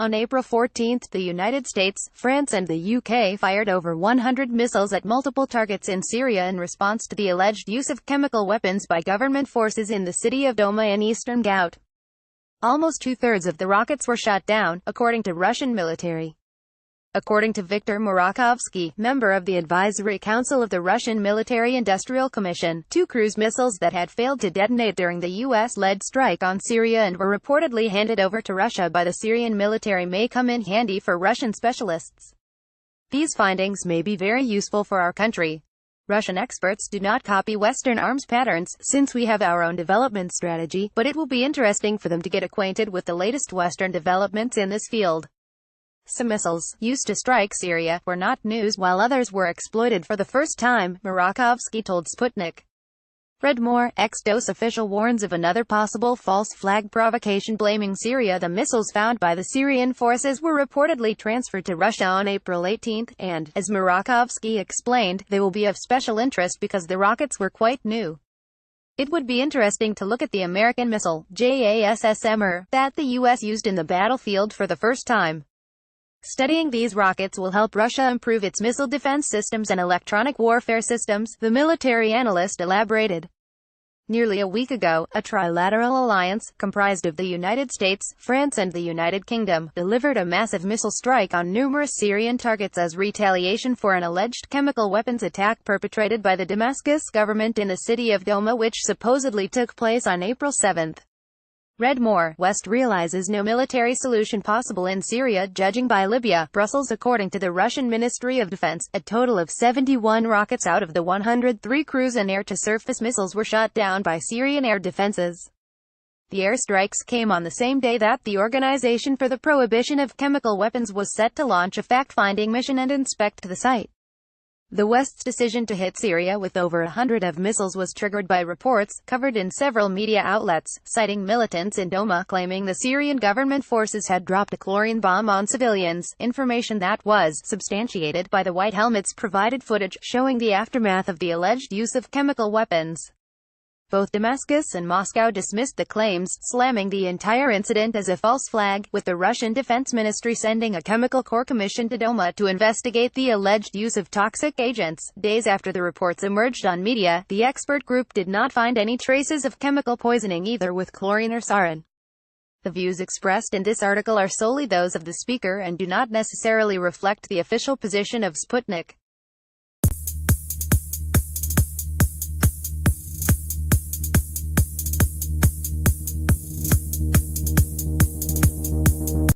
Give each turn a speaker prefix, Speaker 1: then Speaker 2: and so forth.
Speaker 1: On April 14, the United States, France and the UK fired over 100 missiles at multiple targets in Syria in response to the alleged use of chemical weapons by government forces in the city of Douma in Eastern Ghouta. Almost two-thirds of the rockets were shot down, according to Russian military. According to Viktor Murakhovsky, member of the Advisory Council of the Russian Military-Industrial Commission, two cruise missiles that had failed to detonate during the U.S.-led strike on Syria and were reportedly handed over to Russia by the Syrian military may come in handy for Russian specialists. These findings may be very useful for our country. Russian experts do not copy Western arms patterns, since we have our own development strategy, but it will be interesting for them to get acquainted with the latest Western developments in this field. Some missiles, used to strike Syria, were not news, while others were exploited for the first time, Murakhovsky told Sputnik. Read more. X-Dose official warns of another possible false flag provocation blaming Syria. The missiles found by the Syrian forces were reportedly transferred to Russia on April 18, and, as Murakhovsky explained, they will be of special interest because the rockets were quite new. It would be interesting to look at the American missile, JASSMR, that the U.S. used in the battlefield for the first time. Studying these rockets will help Russia improve its missile defense systems and electronic warfare systems, the military analyst elaborated. Nearly a week ago, a trilateral alliance, comprised of the United States, France and the United Kingdom, delivered a massive missile strike on numerous Syrian targets as retaliation for an alleged chemical weapons attack perpetrated by the Damascus government in the city of Douma, which supposedly took place on April 7. Read more. West realizes no military solution possible in Syria judging by Libya, Brussels. According to the Russian Ministry of Defense, a total of 71 rockets out of the 103 cruise and air-to-surface missiles were shot down by Syrian air defenses. The airstrikes came on the same day that the Organization for the Prohibition of Chemical Weapons was set to launch a fact-finding mission and inspect the site. The West's decision to hit Syria with over 100 of missiles was triggered by reports, covered in several media outlets, citing militants in Douma claiming the Syrian government forces had dropped a chlorine bomb on civilians, information that was substantiated by the White Helmet's provided footage showing the aftermath of the alleged use of chemical weapons. Both Damascus and Moscow dismissed the claims, slamming the entire incident as a false flag, with the Russian Defense Ministry sending a chemical corps commission to Douma to investigate the alleged use of toxic agents. Days after the reports emerged on media, the expert group did not find any traces of chemical poisoning either with chlorine or sarin. The views expressed in this article are solely those of the speaker and do not necessarily reflect the official position of Sputnik.